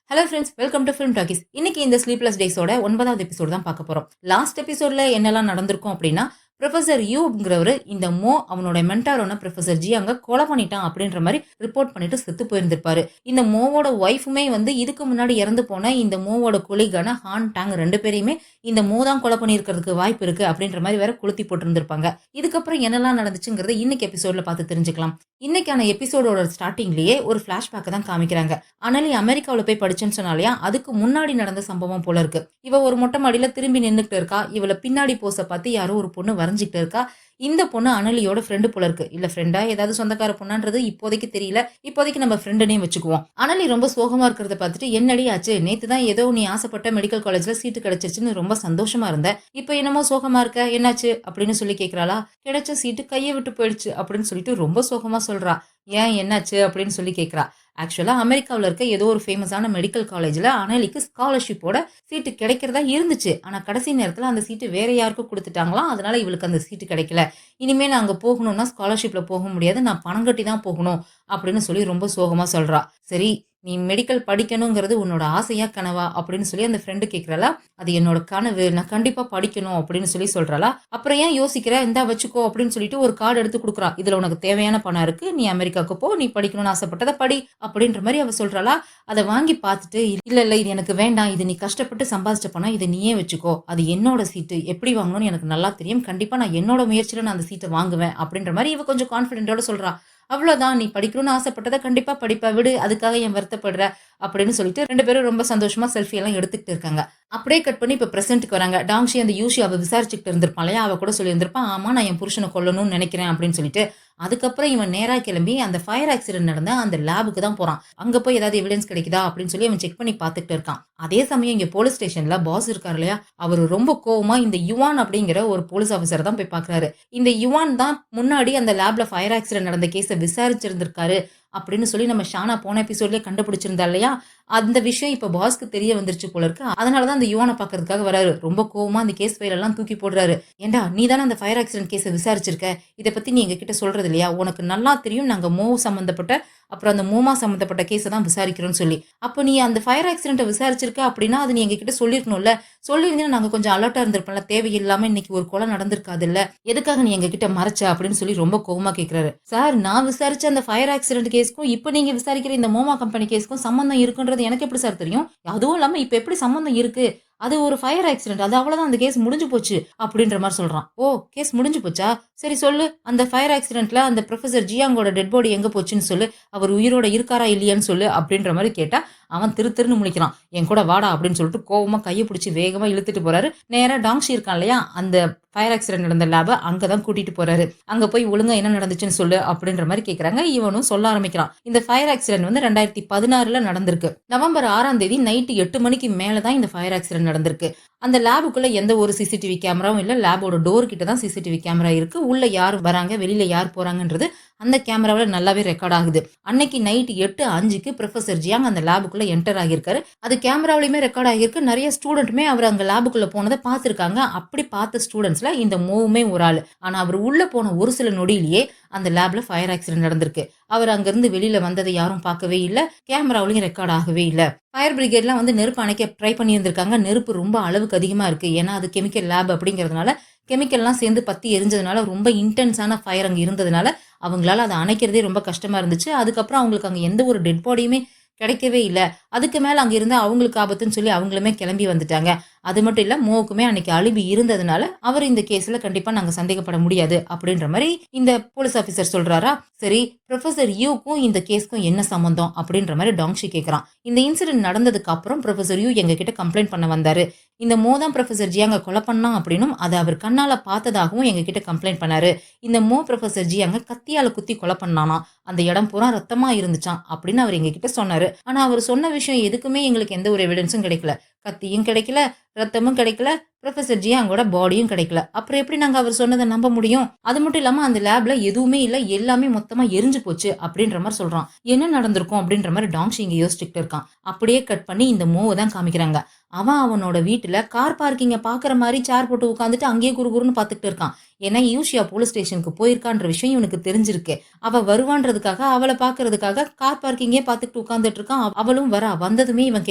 Hello friends, welcome to film talkies. இன்னைக்கு இந்த sleepless டேஸோட 9வது எபிசோடு தான் பார்க்க போறோம். லாஸ்ட் எபிசோட்ல என்னெல்லாம் நடந்திருக்கும் அப்படின்னா, ப்ரொஃபசர் யூங்கிறவரு இந்த மோ அவனோட மென்டாரான ப்ரொஃபசர் ஜி அங்க கொலை பண்ணிட்டான் அப்படின்ற மாதிரி ரிப்போர்ட் பண்ணிட்டு செத்து போயிருந்திருப்பாரு. இந்த மோவோட ஒய்ஃபுமே வந்து இதுக்கு முன்னாடி இறந்து போன இந்த மோவோட கொலிகான ஹான் டாங் 2 பேரையுமே இந்த மோ தான் கொலை பண்ணியிருக்கிறதுக்கு வாய்ப்பு இருக்கு அப்படின்ற மாதிரி வேற கொளுத்தி போட்டிருந்திருப்பாங்க. இதுக்கப்புறம் என்னெல்லாம் நடந்துச்சுங்கிறத இன்னைக்கு எபிசோட்ல பார்த்து தெரிஞ்சுக்கலாம். இன்னைக்கான எபிசோடோட ஸ்டார்டிங்லயே ஒரு ஃபிளாஷ்பேக் தான் காமிக்கிறாங்க. அனலி அமெரிக்காவுல போய் படிச்சேன்னு சொன்னாலயா, அதுக்கு முன்னாடி நடந்த சம்பவம் போல இருக்கு. இவ ஒரு மொட்டை மாடியில திரும்பி நின்னுகிட்டு இருக்கா. இவள பின்னாடி போஸ பார்த்து யாரோ ஒரு பொண்ணு வரைஞ்சிட்டு இருக்கா. இந்த பொண்ணு அனலியோட ஃப்ரெண்டு போல இருக்கு. இல்ல ஃப்ரெண்டா ஏதாவது சொந்தக்கார பொண்ணான்றது இப்போதைக்கு தெரியல. இப்போதைக்கு நம்ம ஃப்ரெண்டுனே வச்சுக்குவோம். அனலி ரொம்ப சோகமா இருக்கிறத பார்த்துட்டு, என்னடி ஆச்சு? நேத்து தான் ஏதோ நீ ஆசைப்பட்ட மெடிக்கல் காலேஜ்ல சீட்டு கிடைச்சிருச்சுன்னு ரொம்ப சந்தோஷமா இருந்த. இப்ப என்னமோ சோகமா இருக்க, என்னாச்சு அப்படின்னு சொல்லி கேக்குறாளா. கிடைச்ச சீட்டு கையை விட்டு போயிடுச்சு அப்படின்னு சொல்லிட்டு ரொம்ப சோகமா சொல்றா. ஏன் என்னாச்சு அப்படின்னு சொல்லி கேக்குறா. ஆக்சுவலா அமெரிக்காவில் இருக்க ஏதோ ஒரு ஃபேமஸான மெடிக்கல் காலேஜ்ல அனலிக்கு ஸ்காலர்ஷிப்போட சீட்டு கிடைக்கிறதா இருந்துச்சு. ஆனா கடைசி நேரத்துல அந்த சீட்டு வேற யாருக்கும் கொடுத்துட்டாங்களாம். அதனால இவளுக்கு அந்த சீட்டு கிடைக்கல. இனிமே நான் அங்க போகணும்னா ஸ்காலர்ஷிப்ல போக முடியாது, நான் பணம் கட்டி தான் போகணும் அப்படின்னு சொல்லி ரொம்ப சோகமா சொல்றா. சரி, நீ மெடிக்கல் படிக்கணுங்கிறது உன்னோட ஆசையா கனவா அப்படின்னு சொல்லி அந்த ஃப்ரெண்டு கேட்கறாளா. அது என்னோட கனவு, நான் கண்டிப்பா படிக்கணும் அப்படின்னு சொல்லி சொல்றாளா. அப்புறம் ஏன் யோசிக்கிற, இந்தா வச்சுக்கோ அப்படின்னு சொல்லிட்டு ஒரு கார்டு எடுத்து கொடுக்குறா. இதுல உனக்கு தேவையான பணம் இருக்கு, நீ அமெரிக்காவுக்கு போ, நீ படிக்கணும்னு ஆசைப்பட்டதை படி அப்படின்ற மாதிரி அவ சொல்றாளா. அதை வாங்கி பார்த்துட்டு, இல்ல இல்ல இது எனக்கு வேண்டாம், இது நீ கஷ்டப்பட்டு சம்பாதிச்ச பணம், இதை நீயே வச்சுக்கோ, அது என்னோட சீட்டு, எப்படி வாங்கணும்னு எனக்கு நல்லா தெரியும், கண்டிப்பா நான் என்னோட முயற்சியில நான் அந்த சீட்டை வாங்குவேன் அப்படின்ற மாதிரி இவ கொஞ்சம் கான்பிடென்டோட சொல்றா. அவ்வளவுதான், நீ படிக்கணும்னு ஆசைப்பட்டதை கண்டிப்பா படிப்ப, விடு, அதுக்காக ஏன் வருத்தப்படுற அப்படின்னு சொல்லிட்டு 2 பேரும் ரொம்ப சந்தோஷமா செல்ஃபி எல்லாம் எடுத்துக்கிட்டு இருக்காங்க. அப்படியே கட் பண்ணி இப்ப பிரசன்ட்க்கு வராங்க. டாங்ஷி அந்த யூஷி அவ விசாரிச்சுக்கிட்டு இருந்திருப்பான் இல்லையா, அவ கூட சொல்லி இருந்திருப்பான், ஆமா நான் என் புருஷனை கொல்லணும்னு நினைக்கிறேன் அப்படின்னு சொல்லிட்டு. அதுக்கப்புறம் இவன் நேரா கிளம்பி அந்த ஃபயர் ஆக்சிடென்ட் நடந்த அந்த லேபுக்கு தான் போறான். அங்க போய் ஏதாவது எவிடன்ஸ் கிடைக்குதா அப்படின்னு சொல்லி அவன் செக் பண்ணி பார்த்துட்டு இருக்கான். அதே சமயம் இங்க போலீஸ் ஸ்டேஷன்ல பாஸ் இருக்காரு இல்லையா, அவரு ரொம்ப கோவமா இந்த யுவான் அப்படிங்கிற ஒரு போலீஸ் ஆபீசர் தான் போய் பாக்குறாரு. இந்த யுவான் தான் முன்னாடி அந்த லேப்ல ஃபயர் ஆக்சிடென்ட் நடந்த கேஸை விசாரிச்சிருந்திருக்காரு அப்படின்னு சொல்லி நம்ம ஷானா போன எபிசோட்லயே கண்டுபிடிச்சிருந்தா இல்லையா. அந்த விஷயம் இப்ப பாஸ்க்கு தெரிய வந்துருச்சு போல இருக்கு. அதனாலதான் அந்த யுவானை பாக்குறதுக்காக வராரு. ரொம்ப கோவமா அந்த கேஸ் ஃபைல் எல்லாம் தூக்கி போடுறாரு. ஏண்டா, நீ தானே அந்த ஃபயர் ஆக்சிடென்ட் கேஸை விசாரிச்சிருக்க, இதை பத்தி நீ எங்க கிட்ட சொல்றது இல்லையா, உனக்கு நல்லா தெரியும் நாங்க மோ சம்பந்தப்பட்ட அப்புறம் அந்த மூமா சம்பந்தப்பட்ட கேஸை தான் விசாரிக்கிறோம்னு சொல்லி. அப்ப நீ அந்த ஃபயர் ஆக்சிடென்ட்டை விசாரிச்சிருக்க அப்படின்னா அது நீ எங்க கிட்ட சொல்லிருக்கணும்ல. சொல்லியிருந்தீங்கன்னா நாங்க கொஞ்சம் அலர்ட்டா இருந்திருப்போம்ல. தேவையில்லாம இன்னைக்கு ஒரு கொலை நடந்திருக்காது இல்ல, எதுக்காக நீ எங்க கிட்ட மறைச்ச அப்படின்னு சொல்லி ரொம்ப கோவமா கேக்குறாரு. சார், நான் விசாரிச்ச அந்த ஃபயர் ஆக்சிடென்ட் கேஸ்க்கும் இப்ப நீங்க விசாரிக்கிற இந்த மோமா கம்பெனி கேஸ்க்கும் சம்பந்தம் இருக்குன்றது எனக்கு எப்படி சார் தெரியும்? அதுவும் இல்லாம இப்ப எப்படி சம்பந்தம் இருக்கு? அது ஒரு ஃபயர் ஆக்சிடென்ட், அது அவ்வளவுதான், அந்த கேஸ் முடிஞ்சு போச்சு அப்படின்ற மாதிரி சொல்றான். ஓ, கேஸ் முடிஞ்சு போச்சா? சரி சொல்லு, அந்த ஃபயர் ஆக்சிடென்ட்ல அந்த ப்ரொஃபசர் ஜியாங்கோட டெட் பாடி எங்க போச்சுன்னு சொல்லு, அவர் உயிரோட இருக்காரா இல்லையான்னு சொல்லு அப்படின்ற மாதிரி கேட்டா அவன் திருன்னு முழிக்கிறான். என் கூட வாடா அப்படின்னு சொல்லிட்டு கோவமா கையை பிடிச்சி வேகமா இழுத்துட்டு போறாரு. நேரா டாங்ஷி இருக்கான் இல்லையா, அந்த ஃபயர் ஆக்சிடென்ட் நடந்த லேப அங்கதான் கூட்டிட்டு போறாரு. அங்க போய் ஒழுங்கா என்ன நடந்துச்சுன்னு சொல்லு அப்படின்ற மாதிரி கேக்குறாங்க. இவனும் சொல்ல ஆரம்பிக்கிறான். இந்த ஃபயர் ஆக்சிடென்ட் வந்து 2016 நடந்திருக்கு. நவம்பர் 6ஆம் தேதி நைட்டு 8 மணிக்கு மேலதான் இந்த ஃபயர் ஆக்சிடென்ட் நடந்திருக்கு. அந்த லேபுக்குள்ள எந்த ஒரு சிசிடிவி கேமராவும் இல்ல. லேபோட டோர் கிட்ட தான் சிசிடிவி கேமரா இருக்கு. உள்ள யார் வராங்க, வெளியில யார் போறாங்கன்றது அந்த கேமராவில நல்லாவே ரெக்கார்ட் ஆகுது. அன்னைக்கு நைட் 8:05க்கு ப்ரொஃபசர் ஜியாங் அந்த லேபுக்குள்ள என்டர் ஆகியிருக்காரு. அது கேமராவிலுமே ரெக்கார்ட் ஆகியிருக்கு. நிறைய ஸ்டூடெண்ட்டுமே அவர் அங்க லேபுக்குள்ள போனதை பார்த்திருக்காங்க. அப்படி பார்த்த ஸ்டூடெண்ட்ஸ்ல இந்த மோவுமே ஒரு ஆளு. ஆனா அவர் உள்ள போன ஒரு சில நொடியிலேயே அந்த லேப்ல ஃபயர் ஆக்சிடென்ட் நடந்திருக்கு. அவர் அங்கிருந்து வெளியில வந்ததை யாரும் பார்க்கவே இல்ல. கேமராவிலையும் ரெக்கார்ட் ஆகவே இல்ல. ஃபயர் பிரிகேட்லாம் வந்து நெருப்பு அணைக்க ட்ரை பண்ணியிருந்திருக்காங்க. நெருப்பு ரொம்ப அளவுக்கு அதிகமா இருக்கு. ஏன்னா அது கெமிக்கல் லேப் அப்படிங்கிறதுனால கெமிக்கல்லாம் சேர்ந்து பத்தி எரிஞ்சதுனால ரொம்ப இன்டென்ஸான ஃபயர் அங்க இருந்ததுனால அவங்களால அதை அணைக்கிறதே ரொம்ப கஷ்டமா இருந்துச்சு. அதுக்கப்புறம் அவங்களுக்கு அங்க எந்த ஒரு டெட் பாடியுமே கிடைக்கவே இல்ல. அதுக்கு மேல அங்க இருந்தா அவங்களுக்கு ஆபத்துன்னு சொல்லி அவங்களுமே கிளம்பி வந்துட்டாங்க. அது மட்டும் இல்ல, மோவுக்குமே அன்னைக்கு அழிவு இருந்ததுனால அவர் இந்த கேஸ்ல கண்டிப்பா நாங்க சந்தேகப்பட முடியாது அப்படின்ற மாதிரி இந்த போலீஸ் ஆபீசர் சொல்றாரா. சரி, ப்ரொஃபசர் யூக்கும் இந்த கேஸ்க்கும் என்ன சம்பந்தம் அப்படின்ற மாதிரி டாங்ஷி கேக்குறான். இந்த இன்சிடென்ட் நடந்ததுக்கு அப்புறம் ப்ரொஃபசர் யூ எங்க கிட்ட கம்ப்ளைண்ட் பண்ண வந்தாரு. இந்த மோ தான் ப்ரொஃபசர் ஜியாங்க கொலை பண்ணான் அப்படின்னும் அதை அவர் கண்ணால பார்த்ததாகவும் எங்க கிட்ட கம்ப்ளைண்ட் பண்ணாரு. இந்த மோ ப்ரொஃபசர் ஜியாங்க கத்தியால குத்தி கொலை பண்ணானா, அந்த இடம் பூரா ரத்தமா இருந்துச்சான் அப்படின்னு அவர் எங்க கிட்ட சொன்னாரு. ஆனா அவர் சொன்ன விஷயம் எதுக்குமே எங்களுக்கு எந்த ஒரு எவிடன்ஸும் கிடைக்கல. கத்தியும் கிடைக்கல, ரத்தமும் கிடைக்கல, ப்ரொஃபசர் ஜியாங்கோட பாடியும் கிடைக்கல. அப்புறம் எப்படி நாங்க அவர் சொன்னத நம்ப முடியும்? அது மட்டும் இல்லாம அந்த லேப்ல எதுவுமே இல்ல. எல்லாமே மொத்தமா எரிஞ்சு போச்சு அப்படின்ற மாரி சொல்றான். என்ன நடந்திருக்கும் அப்படின்ற மாரி டாங்ஷி இங்க யோசிச்சுக்கிட்டு இருக்கான். அப்படியே கட் பண்ணி இந்த மோவ தான் காமிக்கிறாங்க. அவனோட வீட்டுல கார் பார்க்கிங்க பாக்குற மாரி சேர் போட்டு உட்கார்ந்துட்டு அங்கேயே குறுகுறுன்னு பாத்துக்கிட்டு இருக்கான். ஏன்னா யூஷியா போலீஸ் ஸ்டேஷனுக்கு போயிருக்கான்ற விஷயம் இவனுக்கு தெரிஞ்சிருக்கு. அவ வருவான்றதுக்காக அவள பாக்குறதுக்காக கார் பார்க்கிங்கே பாத்துக்கிட்டு உட்கார்ந்துட்டு இருக்கான். அவளும் வரா. வந்ததுமே இவன்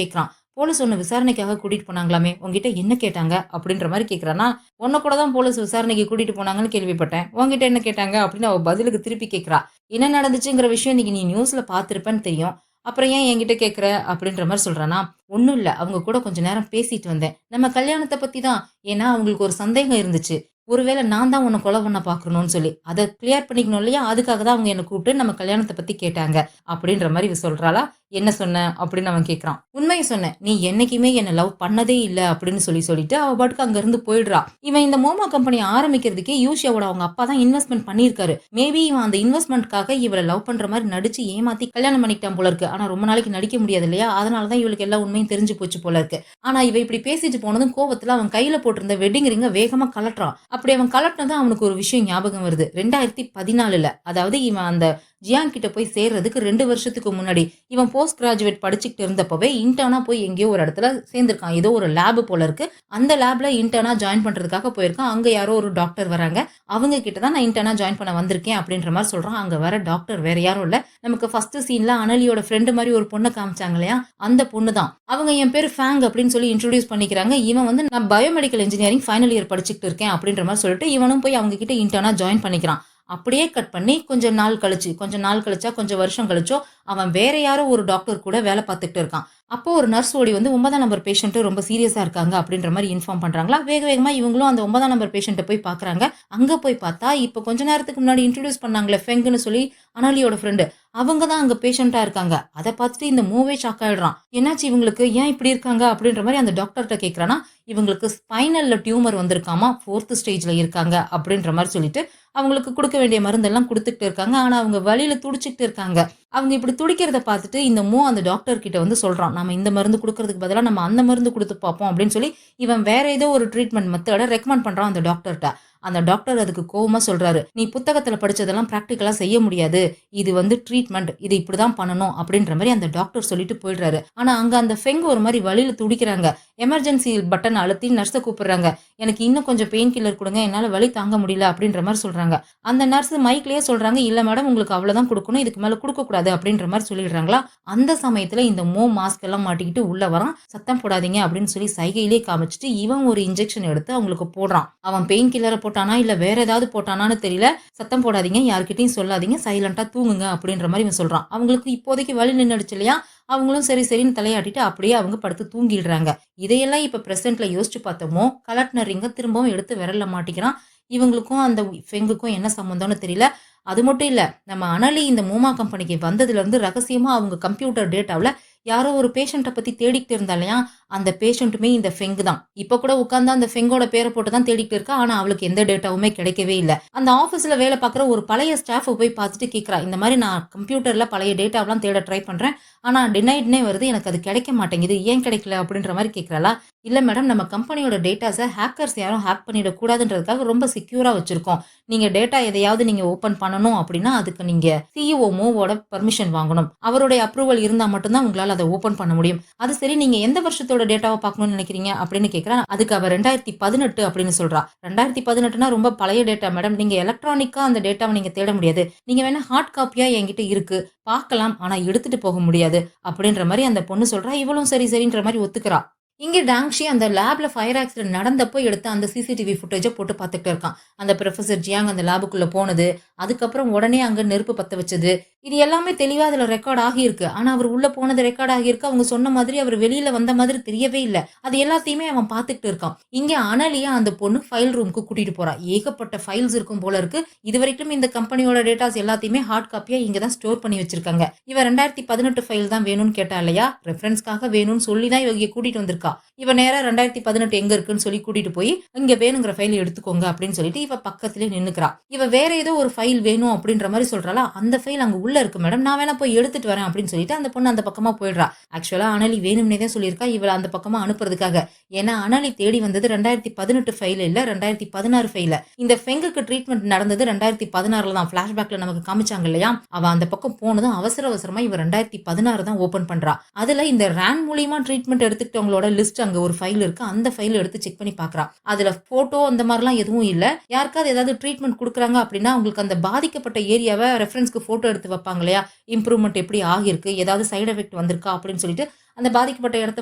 கேக்குறான். போலீஸ் உன்ன விசாரணைக்காக கூட்டிட்டு போனாங்களாமே, உன்கிட்ட என்ன கேட்டாங்க அப்படின்ற மாரி கேக்குறானா. உன்ன கூட தான் போலீஸ் விசாரணைக்கு கூட்டிட்டு போனாங்கன்னு கேள்விப்பட்டேன். உன்கிட்ட என்ன கேட்டாங்க அப்படின்னு அவ பதிலுக்கு திருப்பி கேக்குறா. என்ன நடந்துச்சுங்கிற விஷயம் இன்னைக்கு நீ நியூஸ்ல பாத்திருப்பேன்னு தெரியும். அப்புறம் ஏன் என்கிட்ட கேக்குற அப்படின்ற மாரி சொல்றானா. ஒண்ணும் இல்ல. அவங்க கூட கொஞ்ச நேரம் பேசிட்டு வந்தேன். நம்ம கல்யாணத்த பத்தி தான். ஏன்னா அவங்களுக்கு ஒரு சந்தேகம் இருந்துச்சு. ஒருவேளை நான் தான் உன்ன கொலை பண்ண பார்க்கணும்னு சொல்லி. அத கிளியர் பண்ணிக்கணும் இல்லையா? அதுக்காக தான் அவங்க என்ன கூப்பிட்டு நம்ம கல்யாணத்த பத்தி கேட்டாங்க. அப்படின்ற மாரி இவ சொல்றாளா. என்ன சொன்ன? அப்படின்னு அவன் கேட்கிறான். உண்மைய சொன்னேன். நீ என்னைக்குமே என்ன லவ் பண்ணதே இல்ல அப்படின்னு சொல்லிட்டு அவ பாட்டுக்கு அங்க இருந்து போயிடுறா. இவன் இந்த மோமா கம்பெனி ஆரம்பிக்கிறதுக்கே யூஷியாவோட அவங்க அப்பா தான் இன்வெஸ்ட்மென்ட் பண்ணியிருக்காரு. மேபி இவன் அந்த இன்வெஸ்ட்மென்ட்காக இவள லவ் பண்ற மாரி நடிச்சு ஏமாத்தி கல்யாணம் பண்ணிக்கிட்டான் போல இருக்கு. ஆனா ரொம்ப நாளைக்கு நடிக்க முடியாது இல்லையா? அதனால தான் இவளுக்கு எல்லா உண்மையும் தெரிஞ்சு போச்சு போல இருக்கு. ஆனா இவ இப்படி பேசிட்டு போனதும் கோவத்துல அவன் கையில போட்டிருந்த வெட்டிங் ரிங்க வேகமா கழட்டுறான். அப்படி அவன் கலட்டினதும் அவனுக்கு ஒரு விஷயம் ஞாபகம் வருது. 2014ல அதாவது இவன் அந்த ஜியாங் கிட்ட போய் சேர்றதுக்கு 2 வருஷத்துக்கு முன்னாடி இவன் போஸ்ட் கிராஜுவேட் படிச்சுக்கிட்டு இருந்தப்பவே இன்டர்னா போய் எங்கேயோ ஒரு இடத்துல சேர்ந்திருக்கான். ஏதோ ஒரு லேப் போல இருக்கு. அந்த லேப்ல இன்டர்னா ஜாயின் பண்றதுக்காக போயிருக்கான். அங்க யாரோ ஒரு டாக்டர் வராங்க. அவங்க கிட்ட தான் நான் இன்டர்னா ஜாயின் பண்ண வந்திருக்கேன் அப்படின்ற மாதிரி சொல்றான். அங்க வர டாக்டர் வேற யாரும் இல்ல. நமக்கு ஃபர்ஸ்ட் சீன்ல அனலியோட ஃப்ரெண்டு மாதிரி ஒரு பொண்ணை காமிச்சாங்க இல்லையா? அந்த பொண்ணு தான். அவங்க என் பேரு ஃபேங் அப்படின்னு சொல்லி இன்ட்ரோடியூஸ் பண்ணிக்கிறாங்க. இவன் வந்து நான் பயோமெடிக்கல் இன்ஜினியரிங் ஃபைனல் இயர் படிச்சுக்கிட்டு இருக்கேன் அப்படின்ற மாதிரி சொல்லிட்டு இவனும் போய் அவங்க கிட்ட இன்டர்னா ஜாயின் பண்ணிக்கிறான். அப்படியே கட் பண்ணி கொஞ்ச நாள் கழிச்சா கொஞ்சம் வருஷம் கழிச்சோ அவன் வேற யாரோ ஒரு டாக்டர் கூட வேலை பார்த்துக்கிட்டு இருக்கான். அப்போ ஒரு நர்ஸ் ஓடி வந்து 9ஆம் நம்பர் பேஷண்ட் ரொம்ப சீரியஸா இருக்காங்க அப்படின்ற மாதிரி இன்ஃபார்ம் பண்றாங்களா. வேக வேகமா இவங்களும் அந்த 9ஆம் நம்பர் பேஷண்ட்டை போய் பாக்குறாங்க. அங்க போய் பார்த்தா இப்ப கொஞ்ச நேரத்துக்கு முன்னாடி இன்ட்ரோடியூஸ் பண்ணாங்களே ஃபெங்குன்னு சொல்லி அனாலியோட ஃப்ரெண்டு, அவங்க தான் அங்க பேஷண்டா இருக்காங்க. அதை பார்த்துட்டு இந்த மூவே ஷாக் ஆயிடுறான். என்னாச்சு இவங்களுக்கு, ஏன் இப்படி இருக்காங்க அப்படின்ற மாதிரி அந்த டாக்டர்கிட்ட கேட்கறானா. இவங்களுக்கு ஸ்பைனல்ல டியூமர் வந்திருக்காமா, 4th ஸ்டேஜ்ல இருக்காங்க அப்படின்ற மாதிரி சொல்லிட்டு அவங்களுக்கு கொடுக்க வேண்டிய மருந்தெல்லாம் கொடுத்துக்கிட்டு இருக்காங்க. ஆனா அவங்க வலியில துடிச்சுக்கிட்டு இருக்காங்க. அவங்க இப்படி துடிக்கிறத பார்த்துட்டு இந்த அந்த டாக்டர் கிட்ட வந்து சொல்றான். நம்ம இந்த மருந்து குடுக்கறதுக்கு பதிலா நம்ம அந்த மருந்து குடுத்து பார்ப்போம் அப்படின்னு சொல்லி இவன் வேற ஏதோ ஒரு ட்ரீட்மெண்ட் மெத்தட ரெக்கமெண்ட் பண்றான் அந்த டாக்டர்ட்ட. அந்த டாக்டர் அதுக்கு கோவமா சொல்றாரு. நீ புத்தகத்துல படிச்சதெல்லாம் பிராக்டிகலா செய்ய முடியாது. இது வந்து ட்ரீட்மெண்ட். இது இப்படிதான் பண்ணணும் அப்படின்ற மாதிரி அந்த டாக்டர் சொல்லிட்டு போயிடுறாரு. ஆனா அங்க அந்த ஃபெங் ஒரு மாதிரி வலியில துடிக்கிறாங்க. எமர்ஜென்சி பட்டன் அழுத்தி நர்ஸை கூப்பிடுறாங்க. எனக்கு இன்னும் கொஞ்சம் பெயின் கில்லர் கொடுங்க, என்னால வலி தாங்க முடியல அப்படின்ற மாதிரி சொல்றாங்க. அந்த நர்ஸ் மைக்லயே சொல்றாங்க, இல்ல மேடம் உங்களுக்கு அவ்வளவுதான் கொடுக்கணும், இதுக்கு மேல கொடுக்க கூடாது அப்படின்ற மாதிரி சொல்லிடுறாங்களா. அந்த சமயத்துல இந்த மாஸ்க் எல்லாம் மாட்டிக்கிட்டு உள்ள வரான். சத்தம் போடாதீங்க அப்படின்னு சொல்லி சைகையிலே காமிச்சிட்டு இவன் ஒரு இன்ஜெக்ஷன் எடுத்து அவங்களுக்கு போடுறான். அவன் பெயின் கில்லரை போட்டானா இல்ல வேற ஏதாவது போட்டானான்னு தெரியல. சத்தம் போடாதீங்க, யார்கிட்டயும் சொல்லாதீங்க, சைலண்டா தூங்குங்க அப்படின்ற மாதிரி இவன் சொல்றான். அவங்களுக்கு இப்போதைக்கு வலி நின்னுடுச்சு இல்லையா, அவங்களும் சரி சரின்னு தலையாட்டிட்டு அப்படியே அவங்க படுத்து தூங்கிடுறாங்க. இதையெல்லாம் இப்ப பிரசன்ட்ல யோசிச்சு பார்த்தோமோ கலட்டின ரிங்க திரும்பவும் எடுத்து விரல்ல மாட்டிக்கிறான். இவங்களுக்கும் அந்த ஃபெங்குக்கும் என்ன சம்பந்தம்னு தெரியல. அது மட்டும் இல்ல, நம்ம அனலி இந்த மூமா கம்பெனிக்கு வந்ததுல இருந்து ரகசியமா அவங்க கம்ப்யூட்டர் டேட்டாவுல யாரோ ஒரு பேஷண்ட்டை பத்தி தேடிக்கிட்டு இருந்தா இல்லையா, அந்த பேஷண்ட்டுமே இந்த ஃபெங் தான். இப்ப கூட உட்கார்ந்து அந்த ஃபெங்கோட பேரை போட்டு தான் தேடிக்கிட்டு இருக்கா. ஆனா அவளுக்கு எந்த டேட்டாவுமே கிடைக்கவே இல்ல. அந்த ஆபீஸ்ல வேலை பார்க்குற ஒரு பழைய ஸ்டாஃப் போய் பார்த்துட்டு கேட்கறா, இந்த மாதிரி நான் கம்ப்யூட்டர்ல பழைய டேட்டாவெல்லாம் தேட ட்ரை பண்றேன். ஆனா டினைட்னே வருது, எனக்கு அது கிடைக்க மாட்டேங்குது, ஏன் கிடைக்கல அப்படின்ற மாதிரி கேட்கறாளா. இல்ல மேடம், நம்ம கம்பெனியோட டேட்டாஸை ஹேக்கர்ஸ் யாரும் ஹேக் பண்ணிட கூடாதுன்றதுக்காக ரொம்ப செக்யூரா வச்சிருக்கோம். நீங்க டேட்டா எதையாவது நீங்க ஓபன் பண்ணணும் அப்படின்னா அதுக்கு நீங்க சிஇஓ மூவோட பர்மிஷன் வாங்கணும். அவருடைய அப்ரூவல் இருந்தா மட்டும்தான் உங்களால அதை ஓபன் பண்ண முடியும். அது சரி, நீங்க எந்த வருஷத்தோட டேட்டாவை பார்க்கணும்னு நினைக்கிறீங்க அப்படின்னு கேட்கறான். அதுக்கு அவ 2018 அப்படின்னு சொல்றா. 2018னா ரொம்ப பழைய டேட்டா மேடம், நீங்க எலக்ட்ரானிக்கா அந்த டேட்டாவை நீங்க தேட முடியாது. நீங்க வேணா ஹார்ட் காப்பியா என்கிட்ட இருக்கு பார்க்கலாம், ஆனா எடுத்துட்டு போக முடியாது அப்படின்ற மாதிரி அந்த பொண்ணு சொல்றா. இவளும் சரி சரின்ற மாதிரி ஒத்துக்கிறா. இங்க டாங்ஷி அந்த லேப்ல ஃபயர் ஆக்சிடென்ட் நடந்தப்போ எடுத்த அந்த சிசிடிவி ஃபுட்டேஜை போட்டு பார்த்துட்டு இருக்கான். அந்த ப்ரொஃபசர் ஜியாங் அந்த லேபுக்குள்ள போனது, அதுக்கப்புறம் உடனே அங்க நெருப்பு பத்த வச்சது, இது எல்லாமே தெளிவா அதுல ரெக்கார்ட் ஆகியிருக்கு. ஆனா அவர் உள்ள போனது ரெக்கார்ட் ஆகியிருக்கு. அவங்க சொன்ன மாதிரி அவர் வெளியில வந்த மாதிரி தெரியவே இல்ல. அது எல்லாத்தையுமே அவன் பார்த்துக்கிட்டு இருக்கான். இங்க அனலியா அந்த பொண்ணு ஃபைல் ரூமுக்கு கூட்டிட்டு போறா. ஏகப்பட்ட ஃபைல்ஸ் இருக்கும் போல இருக்கு. இது வரைக்கும் இந்த கம்பெனியோட டேட்டாஸ் எல்லாத்தையுமே ஹார்ட் காப்பியா இங்க தான் ஸ்டோர் பண்ணி வச்சிருக்காங்க. இவ 2018 ஃபைல் தான் வேணும்னு கேட்டா இல்லையா, ரெஃபரன்ஸ்க்காக வேணும்னு சொல்லி தான் இவங்க கூட்டிட்டு வந்திருக்கா. இருக்கா. இவ நேரா 2018 எங்க இருக்குன்னு சொல்லி கூட்டிட்டு போய், இங்க வேணுங்கிற ஃபைல் எடுத்துக்கோங்க அப்படின்னு சொல்லிட்டு இவ பக்கத்திலேயே நின்னுக்கிறா. இவ வேற ஏதோ ஒரு ஃபைல் வேணும் அப்படின்ற மாரி சொல்றாளா, அந்த ஃபைல் அங்க உள்ள இருக்கு மேடம். நான் வேணா போய் எடுத்துட்டு வரேன் அப்படின்னு சொல்லிட்டு அந்த பொண்ணு அந்த பக்கமா போயிடுறா. ஆக்சுவலா அனலி வேணும்னே தான் சொல்லியிருக்கா, இவள அந்த பக்கமா அனுப்புறதுக்காக. ஏன்னா அனலி தேடி வந்தது 2018 ஃபைல் இல்ல, 2016 ஃபைல. இந்த ஃபெங்குக்கு ட்ரீட்மெண்ட் நடந்தது 2016ல தான். ஃபிளாஷ்பேக்ல நமக்கு காமிச்சாங்க இல்லையா? அவ அந்த பக்கம் போனதும் அவசர அவசரமா இவ 2016 தான் ஓபன் பண்றா. அதுல இந்த ரான் மூலியமா ட்ரீட்மெண்ட் எடுத்துக்கிட்டவங்களோட லிஸ்ட் அங்க ஒரு ஃபைல் இருக்கு. அந்த ஃபைல் எடுத்து செக் பண்ணி பார்க்கறா. அதுல போட்டோ அந்த மாதிரிலாம் எதுவும் இல்ல. யாருக்காவது ஏதாவது ட்ரீட்மெண்ட் குடுக்குறாங்க அப்படின்னா, அவங்களுக்கு அந்த பாதிக்கப்பட்ட ஏரியாவ ரெஃபரன்ஸ்க்கு போட்டோ எடுத்து வைப்பாங்க இல்லையா? இம்ப்ரூவ்மெண்ட் எப்படி ஆகியிருக்கு, ஏதாவது சைடு எஃபெக்ட் வந்திருக்கா அப்படின்னு சொல்லிட்டு அந்த பாதிக்கப்பட்ட இடத்த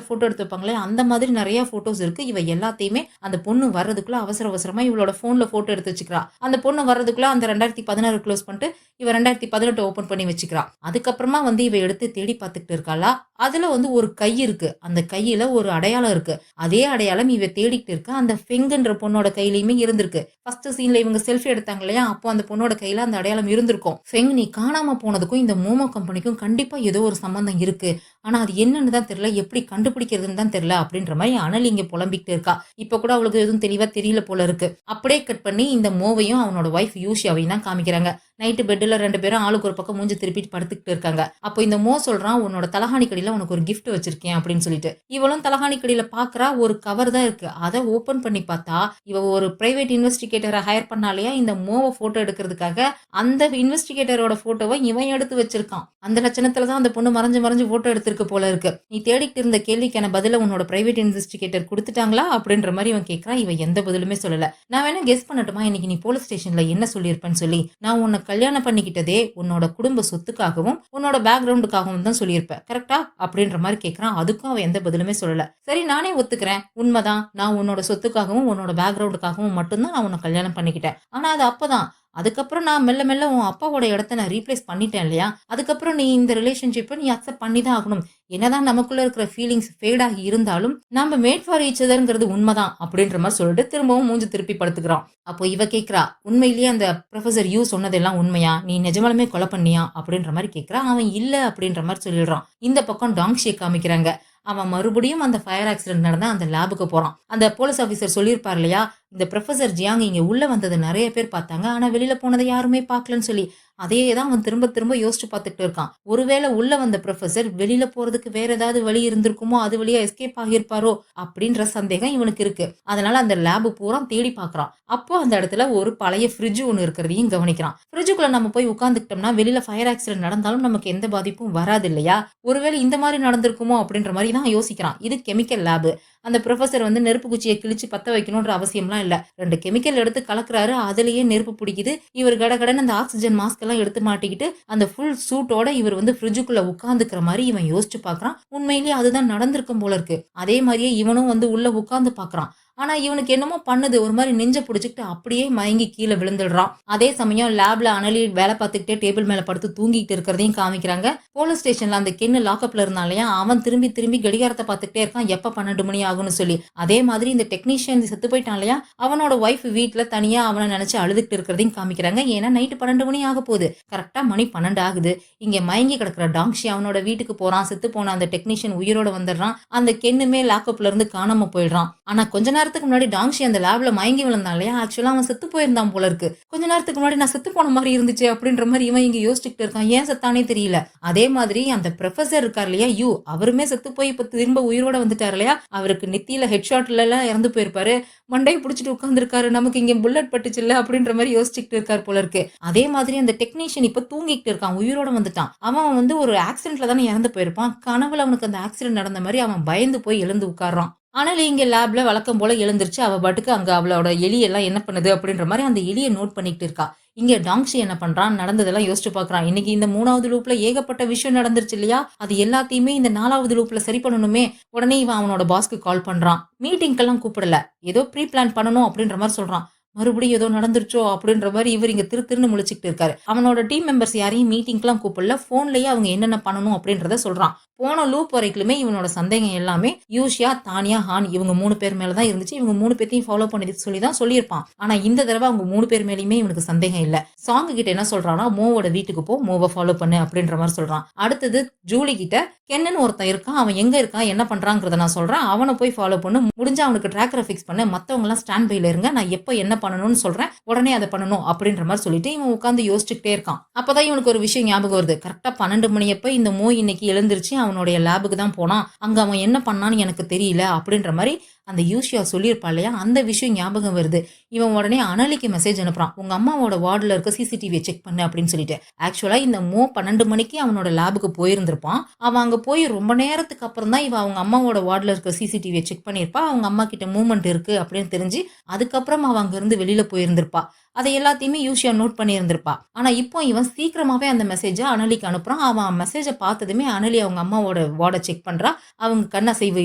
போட்டோ எடுத்து வைப்பாங்களே, அந்த மாதிரி நெறைய போட்டோஸ் இருக்கு. இவ எல்லாத்தையுமே அந்த பொண்ணு வர்றதுக்குள்ள அவசர அவசரமா இவளோட ஃபோன்ல போட்டோ எடுத்து வச்சுக்கிறா. அந்த பொண்ணு வர்றதுக்குள்ள அந்த 2016 க்ளோஸ் பண்ணிட்டு, இவ 2018 ஓப்பன் பண்ணி வச்சுக்கிறா. அதுக்கப்புறமா வந்து இவ எடுத்து தேடி பார்த்துக்கிட்டு இருக்காளா, அதுல வந்து ஒரு கை இருக்கு. அந்த கையில ஒரு அடையாளம் இருக்கு. அதே அடையாளம் இவ தேடிக்கிட்டு இருக்க அந்த ஃபெங்குன்ற பொண்ணோட கையிலயுமே இருந்திருக்கு. ஃபர்ஸ்ட் சீன்ல இவங்க செல்ஃபி எடுத்தாங்க இல்லையா? அப்போ அந்த பொண்ணோட கையில அந்த அடையாளம் இருந்திருக்கும். ஃபெங் நீ காணாம போனதுக்கும் இந்த மோமோ கம்பெனிக்கும் கண்டிப்பா ஏதோ ஒரு சம்பந்தம் இருக்கு. ஆனா அது என்னன்னு தான் தெரியல. எப்படி கண்டுபிடிக்கிறதுன்னு தான் தெரியல அப்படின்ற மாரி அனல் இங்க புலம்பிக்கிட்டு இருக்கா. இப்ப கூட அவளுக்கு எதுவும் தெளிவா தெரியல போல இருக்கு. அப்படியே கட் பண்ணி இந்த மோவையும் அவனோட வைஃப் யூஷியாவையும் தான் காமிக்கிறாங்க. நைட்டு பெட்ல 2 பேரும் ஆளுக்கு ஒரு பக்கம் மூஞ்சி திருப்பிட்டு படுத்துக்கிட்டு இருக்காங்க. அப்போ இந்த மோ சொல்றான், "உன்னோட தலகாணி கடியில உனக்கு ஒரு கிஃப்ட் வச்சிருக்கேன்" அப்படின்னு சொல்லிட்டு. இவளும் தலகாணி கடியில பார்க்கறா, ஒரு கவர் தான் இருக்கு. அத ஓபன் பண்ணி பார்த்தா, இவ ஒரு பிரைவேட் இன்வெஸ்டிகேட்டர ஹையர் பண்ணாலயா இந்த மோவ போட்டோ எடுக்கிறதுக்காக, அந்த இன்வெஸ்டிகேட்டரோட போட்டோவ இவன் எடுத்து வச்சிருக்கான். அந்த லட்சணத்துல தான் அந்த பொண்ணு மறைஞ்சு மறைஞ்சு போட்டோ எடுத்திருக்கு போல இருக்கு. "நீ தேடிக்கிட்டு இருந்த கேள்விக்கான பதில உன்னோட பிரைவேட் இன்வெஸ்டிகேட்டர் குடுத்துட்டாங்களா?" அப்படின்ற மாரி இவன் கேட்கறான். இவ எந்த பதிலுமே சொல்லல. "நான் வேணா கெஸ் பண்ணட்டுமா? இன்னைக்கு நீ போலீஸ் ஸ்டேஷன்ல என்ன சொல்லியிருப்பேன்னு சொல்லி? நான் உன்னை கல்யாணம் பண்ணிக்கிட்டதே உன்னோட குடும்ப சொத்துக்காகவும் உன்னோட பேக்ரவுண்டுக்காகவும் தான் சொல்லியிருப்ப. கரெக்டா?" அப்படின்ற மாரி கேட்கறான். அதுக்கும் அவன் எந்த பதிலுமே சொல்லல. "சரி நானே ஒத்துக்கிறேன். உண்மைதான். நான் உன்னோட சொத்துக்காகவும் உன்னோட பேக்ரவுண்டுக்காகவும் மட்டும்தான் நான் உன்னை கல்யாணம் பண்ணிக்கிட்டேன். ஆனா அது அப்பதான். அதுக்கப்புறம் நான் மெல்ல மெல்ல உன் அப்பாவோட இடத்த நான் ரீப்ளேஸ் பண்ணிட்டேன் இல்லையா? அதுக்கப்புறம் நீ இந்த ரிலேஷன்ஷிப்ப நீ அக்செப்ட் பண்ணி தான் ஆகணும். என்னதான் நமக்குள்ள இருக்கிற ஃபீலிங்ஸ் ஃபேட் ஆகி இருந்தாலும், நாம மேட் ஃபார் ஈச் அதர்ங்கிறது உண்மைதான்." அப்படின்ற மாரி சொல்லிட்டு திரும்பவும் மூஞ்சி திருப்பி படுத்துக்கிறான். அப்போ இவ கேட்கிறா, "உண்மையிலேயே அந்த புரொஃபசர் யூ சொன்னதெல்லாம் உண்மையா? நீ நிஜமாலுமே கொலை பண்ணியா?" அப்படின்ற மாரி கேட்கிறா. அவன் இல்ல அப்படின்ற மாரி சொல்லிடுறான். இந்த பக்கம் டாங்ஷிய காமிக்கிறாங்க. அவன் மறுபடியும் அந்த ஃபயர் ஆக்சிடென்ட் நடந்த அந்த லேபுக்கு போறான். அந்த போலீஸ் ஆஃபீசர் சொல்லியிருப்பார் இல்லையா? இந்த புரொஃபசர் ஜியாங் இங்க உள்ள வந்தத நெறைய பேர் பார்த்தாங்க. ஆனா வெளியில போனத யாருமே பார்க்கலன்னு சொல்லி. அதே தான் அவன் திரும்ப திரும்ப யோசிச்சு பார்த்துட்டு இருக்கான். ஒருவேளை உள்ள வந்த புரொஃபசர் வெளியில போறதுக்கு வேற ஏதாவது வழி இருந்திருக்குமோ, அது வழியா எஸ்கேப் ஆகியிருப்பாரோ அப்படின்ற சந்தேகம் இவனுக்கு இருக்கு. அதனால அந்த லேப் பூரா தேடி பார்க்கறான். அப்போ அந்த இடத்துல ஒரு பழைய ஃப்ரிட்ஜ் ஒண்ணு இருக்கிறதையும் கவனிக்கிறான். ஃப்ரிட்ஜுக்குள்ள நம்ம போய் உட்கார்ந்துக்கிட்டோம்னா வெளியில ஃபயர் ஆக்சிடென்ட் நடந்தாலும் நமக்கு எந்த பாதிப்பும் வராது இல்லையா? ஒருவேளை இந்த மாரி நடந்திருக்குமோ அப்படின்ற மாரி தான் யோசிக்கிறான். இது கெமிக்கல் லேப். அந்த புரொஃபசர் வந்து நெருப்பு குச்சிய கிழிச்சு பத்த வைக்கணும்ன்ற அவசியம்லாம் இல்ல. 2 கெமிக்கல் எடுத்து கலக்குறாரு. அதிலேயே நெருப்பு பிடிக்குது. இவர் கடகடன்னு அந்த ஆக்ஸிஜன் மாஸ்க் எல்லாம் எடுத்து மாட்டிக்கிட்டு, அந்த ஃபுல் சூட்டோட இவர் வந்து ஃப்ரிட்ஜுக்குள்ள உட்கார்ந்துக்கிற மாரி இவன் யோசிச்சு பார்க்கறான். உண்மையிலேயே அதுதான் நடந்திருக்கும் போல இருக்கு. அதே மாரியே இவனும் வந்து உள்ள உட்கார்ந்து பார்க்கறான். ஆனா இவனுக்கு என்னமோ பண்ணுது. ஒரு மாரி நெஞ்ச புடிச்சுக்கிட்டு அப்படியே மயங்கி கீழ விழுந்துடுறான். அதே சமயம் லேப்ல அனலி வேலை பார்த்துக்கிட்டே டேபிள் மேல படுத்து தூங்கிட்டு இருக்கிறதையும் காமிக்கிறாங்க. போலீஸ் ஸ்டேஷன்ல அந்த கென்னு லாக்அப்ல இருந்தான் இல்லையா? அவன் திரும்பி திரும்பி கடிகாரத்த பார்த்துக்கிட்டே இருக்கான். எப்ப 12 மணி ஆகும்னு சொல்லி. அதே மாதிரி இந்த டெக்னீஷியன் செத்து போயிட்டான் இல்லையா? அவனோட வைஃப் வீட்ல தனியா அவன நினைச்சு அழுதுகிட்டு இருக்கிறதையும் காமிக்கிறாங்க. ஏன்னா நைட் 12 மணி ஆக போகுது. கரெக்ட்டா மணி 12 ஆகுது. இங்க மயங்கி கிடக்குற டாங்ஷி அவனோட வீட்டுக்கு போறான். செத்து போன அந்த டெக்னீஷியன் உயிரோட வந்துடுறான். அந்த கென்னுமே லாக்அப்ல இருந்து காணாம போயிடுறான். ஆனா கொஞ்ச நேரத்துக்கு முன்னாடி டாங்ஷி அந்த லேப்ல மயங்கி விழுந்தான் இல்லையா? ஆக்சுவலா அவன் செத்து போயிருந்தான் போல இருக்கு. கொஞ்ச நேரத்துக்கு முன்னாடி நான் செத்து போன மாதிரி இருந்துச்சு அப்படின்ற மாதிரி இவன் இங்க யோசிச்சுக்கிட்டு இருக்கான். ஏன் செத்தானே தெரியல. அதே மாதிரி அந்த புரொஃபசர் இருக்கார் இல்லையா? யூ அவருமே செத்து போய் இப்ப திரும்ப உயிரோட வந்துட்டார் இல்லையா? அவருக்கு நெத்தியில ஹெட்ஷாட்ல எல்லாம் இறந்து போயிருப்பாரு. மண்டையை புடிச்சிட்டு உட்கார்ந்துருக்காரு. நமக்கு இங்க புல்லட் பட்டுச்சு இல்ல அப்படின்ற மாதிரி யோசிச்சுக்கிட்டு இருக்காரு போல இருக்கு. அதே மாதிரி அந்த டெக்னீஷியன் இப்ப தூங்கிக்கிட்டு இருக்கான். உயிரோட வந்துட்டான். அவன் வந்து ஒரு ஆக்சிடென்ட்ல தானே இறந்து போயிருப்பான். கனவுல அவனுக்கு அந்த ஆக்சிடென்ட் நடந்த மாதிரி அவன் பயந்து போய் எழுந்து உட்கார்றான். ஆனாலும் இங்க லேப்ல வழக்கம் போல எழுந்திருச்சு. அவ பாட்டுக்கு அங்க அவளோட எலி எல்லாம் என்ன பண்ணுது அப்படின்ற மாதிரி அந்த எலிய நோட் பண்ணிக்கிட்டு இருக்கா. இங்க டாங்ஷி என்ன பண்றான்? நடந்ததெல்லாம் யோசிச்சு பார்க்கறான். இன்னைக்கு இந்த 3வது லூப்ல ஏகப்பட்ட விஷயம் நடந்துருச்சு இல்லையா? அது எல்லாத்தையுமே இந்த 4வது லூப்ல சரி பண்ணணுமே. உடனே இவன் அவனோட பாஸ்க்கு கால் பண்றான். மீட்டிங்க்கெல்லாம் கூப்பிடல. ஏதோ ப்ரீ பிளான் பண்ணணும் அப்படின்ற மாதிரி சொல்றான். மறுபடியும் ஏதோ நடந்துருச்சோ அப்படின்ற மாதிரி இவர் இங்க திருன்னு முழிச்சுக்கிட்டு இருக்காரு. அவனோட டீம் மெம்பர்ஸ் யாரையும் மீட்டிங்க்குலாம் கூப்பிடல. போன்லயே அவங்க என்னென்ன பண்ணணும் அப்படின்றத சொல்றான். போன லூப் வரைக்குமே இவனோட சந்தேகம் எல்லாமே யூஷியா, தானியா, ஹான் இவங்க 3 பேர் மேல தான் இருந்துச்சு. இவங்க 3 பேத்தையும் ஃபாலோ பண்ணி சொல்லி தான் சொல்லியிருப்பான். ஆனா இந்த தடவை அவங்க 3 பேர் மேலயுமே இவனுக்கு சந்தேகம் இல்ல. சாங் கிட்ட என்ன சொல்றான்னா, மோவோட வீட்டுக்கு போ, மோவை ஃபாலோ பண்ணு அப்படின்ற மாதிரி சொல்றான். அடுத்தது ஜூலி கிட்ட கென்னன் ஒருத்தன் இருக்கான், அவன் எங்க இருக்கான், என்ன பண்றாங்கிறத நான் சொல்றேன், அவனை போய் ஃபாலோ பண்ணு, முடிஞ்சா அவனுக்கு ட்ராக்கரை ஃபிக்ஸ் பண்ணு, மத்தவங்க எல்லாம் ஸ்டாண்ட் பைல இருங்க, நான் எப்ப என்ன பண்ணணும்னு சொல்றேன், உடனே அதை பண்ணணும் அப்படின்ற மாதிரி சொல்லிட்டு இவன் உட்காந்து யோசிச்சுக்கிட்டே இருக்கான். அப்பதான் இவனுக்கு ஒரு விஷயம் ஞாபகம் வருது. கரெக்டா 12 மணி அப்ப இந்த மோ இன்னைக்கு எழுந்திருச்சு அவனுடைய லேபுக்கு தான் போனான், அங்க அவன் என்ன பண்ணான்னு எனக்கு தெரியல அப்படின்ற மாதிரி அந்த யூஷியா சொல்லியிருப்பா இல்லையா, அந்த விஷயம் ஞாபகம் வருது. இவன் உடனே அனலிக்கு மெசேஜ் அனுப்புறான், உங்க அம்மாவோட வார்டுல இருக்க சிசிடிவியை செக் பண்ணு அப்படின்னு சொல்லிட்டு. ஆக்சுவலா இந்த மோ 12 மணிக்கு அவனோட லேபுக்கு போயிருந்திருப்பான். அவன் அங்க போய் ரொம்ப நேரத்துக்கு அப்புறம் தான் இவன் அவங்க அம்மாவோட வார்டுல இருக்க சிசிடிவியை செக் பண்ணியிருப்பா. அவங்க அம்மா கிட்ட மூவ்மெண்ட் இருக்கு அப்படின்னு தெரிஞ்சு அதுக்கப்புறம் அவன் அங்க இருந்து வெளியில போயிருந்திருப்பா. அதை எல்லாத்தையுமே யூஷியா நோட் பண்ணியிருந்திருப்பா. ஆனா இப்போ இவன் சீக்கிரமாவே அந்த மெசேஜை அனலிக்கு அனுப்புறான். அவன் மெசேஜை பார்த்ததுமே அனலி அவங்க அம்மாவோட வார்டை செக் பண்றா. அவங்க கண்ணசைவு